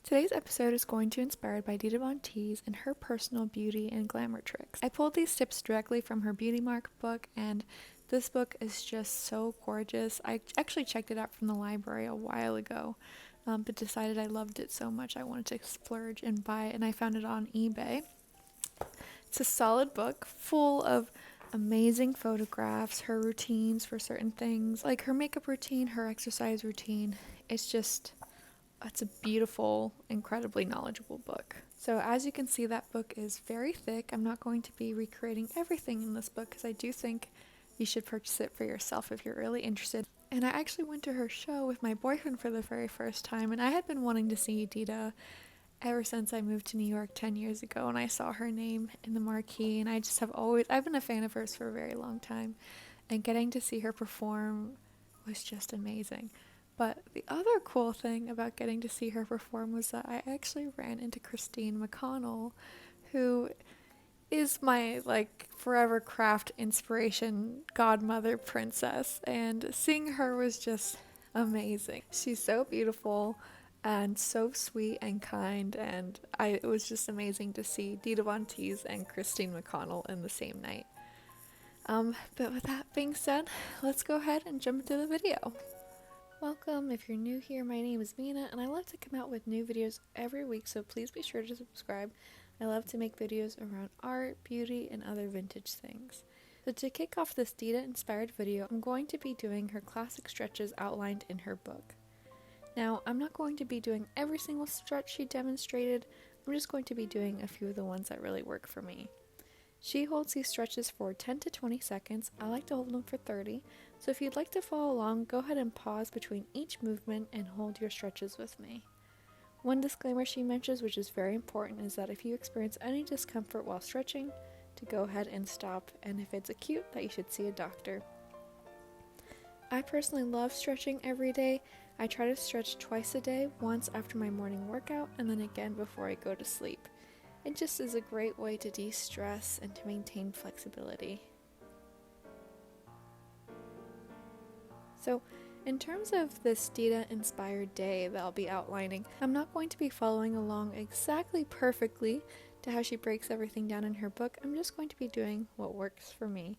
Today's episode is going to be inspired by Dita Von Teese and her personal beauty and glamour tricks. I pulled these tips directly from her Beauty Mark book, and this book is just so gorgeous. I actually checked it out from the library a while ago, but decided I loved it so much I wanted to splurge and buy it, and I found it on eBay. It's a solid book full of amazing photographs, her routines for certain things, like her makeup routine, her exercise routine. It's a beautiful, incredibly knowledgeable book. So as you can see, that book is very thick. I'm not going to be recreating everything in this book because I do think you should purchase it for yourself if you're really interested. And I actually went to her show with my boyfriend for the very first time, and I had been wanting to see Dita ever since I moved to New York 10 years ago, and I saw her name in the marquee, and I've been a fan of hers for a very long time, and getting to see her perform was just amazing. But the other cool thing about getting to see her perform was that I actually ran into Christine McConnell, who is my forever craft inspiration godmother princess, and seeing her was just amazing. She's so beautiful and so sweet and kind, and it was just amazing to see Dita Von Teese and Christine McConnell in the same night. But with that being said, let's go ahead and jump into the video. Welcome. If you're new here, my name is Mina, and I love to come out with new videos every week, so please be sure to subscribe. I love to make videos around art, beauty, and other vintage things. So to kick off this Dita-inspired video, I'm going to be doing her classic stretches outlined in her book. Now, I'm not going to be doing every single stretch she demonstrated, I'm just going to be doing a few of the ones that really work for me. She holds these stretches for 10 to 20 seconds. I like to hold them for 30, so if you'd like to follow along, go ahead and pause between each movement and hold your stretches with me. One disclaimer she mentions, which is very important, is that if you experience any discomfort while stretching, to go ahead and stop, and if it's acute, that you should see a doctor. I personally love stretching every day. I try to stretch twice a day, once after my morning workout, and then again before I go to sleep. It just is a great way to de-stress and to maintain flexibility. So, in terms of this Dita-inspired day that I'll be outlining, I'm not going to be following along exactly perfectly to how she breaks everything down in her book. I'm just going to be doing what works for me.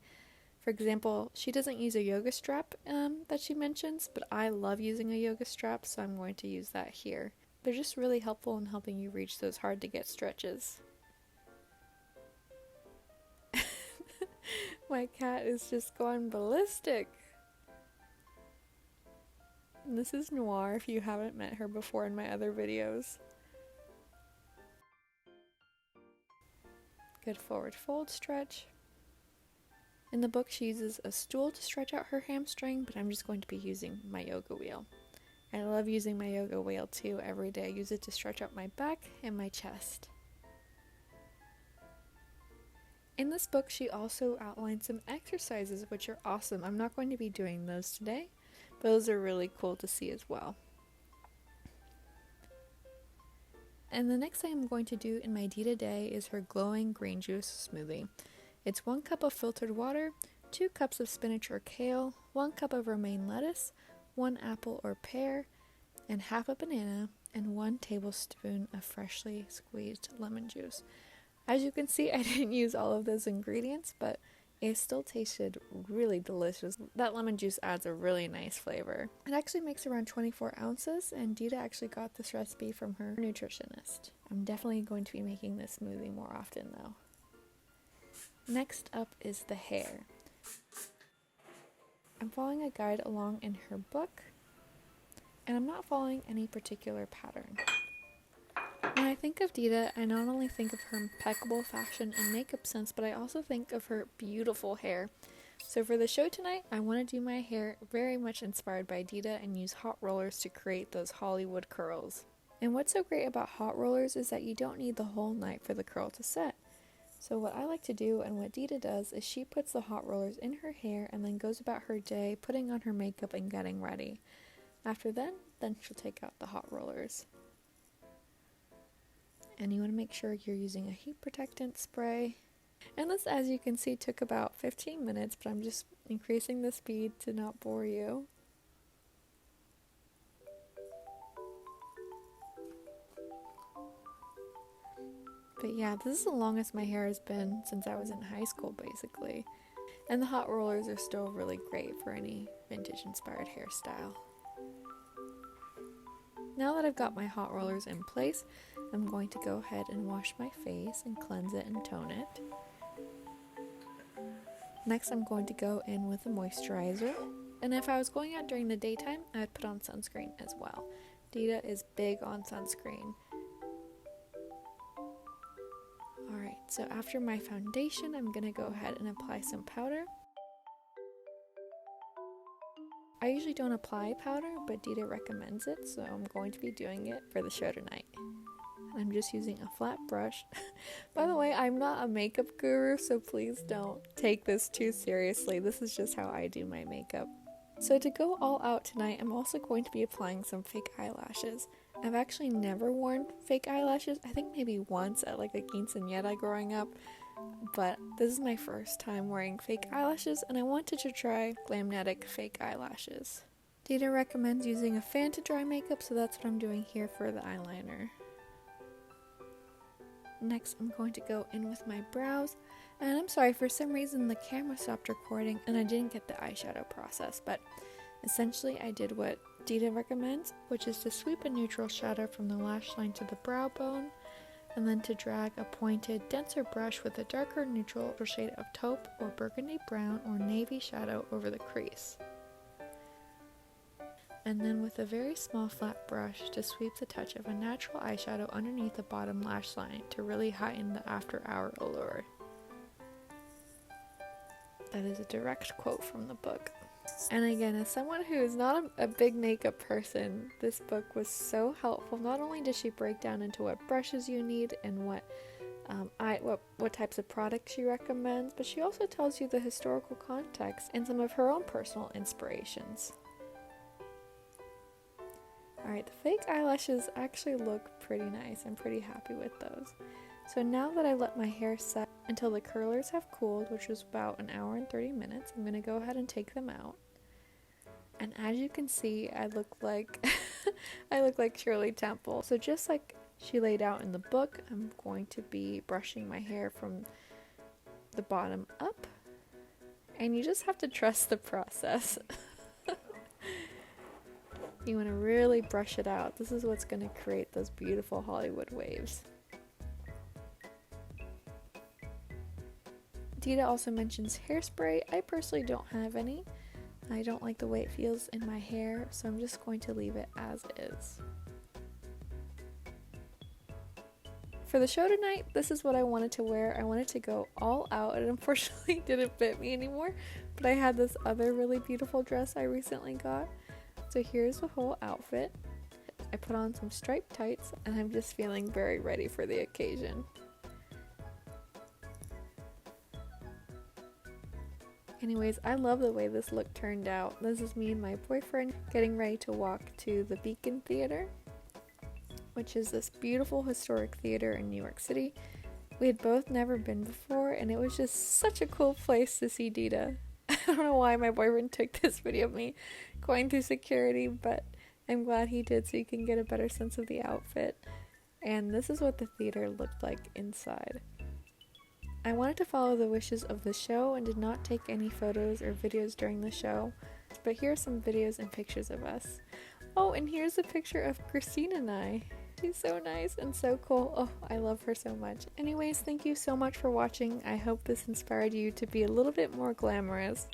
For example, she doesn't use a yoga strap that she mentions, but I love using a yoga strap, so I'm going to use that here. They're just really helpful in helping you reach those hard-to-get stretches. My cat is just going ballistic. And this is Noir, if you haven't met her before in my other videos. Good forward fold stretch. In the book, she uses a stool to stretch out her hamstring, but I'm just going to be using my yoga wheel. I love using my yoga wheel too every day. I use it to stretch out my back and my chest. In this book, she also outlines some exercises which are awesome. I'm not going to be doing those today, but those are really cool to see as well. And the next thing I'm going to do in my Dita day is her glowing green juice smoothie. It's 1 cup of filtered water, 2 cups of spinach or kale, 1 cup of romaine lettuce, 1 apple or pear, and half a banana, and 1 tablespoon of freshly squeezed lemon juice. As you can see, I didn't use all of those ingredients, but it still tasted really delicious. That lemon juice adds a really nice flavor. It actually makes around 24 ounces, and Dita actually got this recipe from her nutritionist. I'm definitely going to be making this smoothie more often though. Next up is the hair. I'm following a guide along in her book, and I'm not following any particular pattern. When I think of Dita, I not only think of her impeccable fashion and makeup sense, but I also think of her beautiful hair. So for the show tonight, I want to do my hair very much inspired by Dita and use hot rollers to create those Hollywood curls. And what's so great about hot rollers is that you don't need the whole night for the curl to set. So what I like to do, and what Dita does, is she puts the hot rollers in her hair and then goes about her day putting on her makeup and getting ready. After then she'll take out the hot rollers. And you want to make sure you're using a heat protectant spray. And this, as you can see, took about 15 minutes, but I'm just increasing the speed to not bore you. But yeah, this is the longest my hair has been since I was in high school, basically. And the hot rollers are still really great for any vintage inspired hairstyle. Now that I've got my hot rollers in place, I'm going to go ahead and wash my face and cleanse it and tone it. Next, I'm going to go in with a moisturizer. And if I was going out during the daytime, I would put on sunscreen as well. Dita is big on sunscreen. Alright, so after my foundation, I'm going to go ahead and apply some powder. I usually don't apply powder, but Dita recommends it, so I'm going to be doing it for the show tonight. I'm just using a flat brush. By the way, I'm not a makeup guru, so please don't take this too seriously. This is just how I do my makeup. So to go all out tonight, I'm also going to be applying some fake eyelashes. I've actually never worn fake eyelashes. I think maybe once at like a quinceañera growing up. But this is my first time wearing fake eyelashes, and I wanted to try Glamnetic fake eyelashes. Dita recommends using a fan to dry makeup, so that's what I'm doing here for the eyeliner. Next, I'm going to go in with my brows, and I'm sorry, for some reason the camera stopped recording and I didn't get the eyeshadow process, but essentially I did what Dita recommends, which is to sweep a neutral shadow from the lash line to the brow bone, and then to drag a pointed, denser brush with a darker neutral shade of taupe or burgundy brown or navy shadow over the crease. And then with a very small flat brush to sweep the touch of a natural eyeshadow underneath the bottom lash line to really heighten the after hour allure. That is a direct quote from the book. And again, as someone who is not a big makeup person, this book was so helpful. Not only does she break down into what brushes you need and what types of products she recommends, but she also tells you the historical context and some of her own personal inspirations. Alright, the fake eyelashes actually look pretty nice. I'm pretty happy with those. So now that I've let my hair set until the curlers have cooled, which was about an hour and 30 minutes, I'm going to go ahead and take them out. And as you can see, I look like I look like Shirley Temple. So just like she laid out in the book, I'm going to be brushing my hair from the bottom up. And you just have to trust the process. You want to really brush it out. This is what's going to create those beautiful Hollywood waves. Dita also mentions hairspray. I personally don't have any. I don't like the way it feels in my hair, so I'm just going to leave it as is. For the show tonight, this is what I wanted to wear. I wanted to go all out. It unfortunately didn't fit me anymore, but I had this other really beautiful dress I recently got. So here's the whole outfit. I put on some striped tights, and I'm just feeling very ready for the occasion. Anyways, I love the way this look turned out. This is me and my boyfriend getting ready to walk to the Beacon Theater, which is this beautiful historic theater in New York City. We had both never been before, and it was just such a cool place to see Dita. I don't know why my boyfriend took this video of me going through security, but I'm glad he did so you can get a better sense of the outfit. And this is what the theater looked like inside. I wanted to follow the wishes of the show and did not take any photos or videos during the show, but here are some videos and pictures of us. Oh, and here's a picture of Christine and I. She's so nice and so cool. Oh, I love her so much. Anyways, thank you so much for watching. I hope this inspired you to be a little bit more glamorous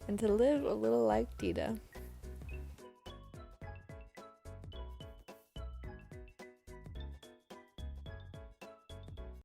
and to live a little like Dita.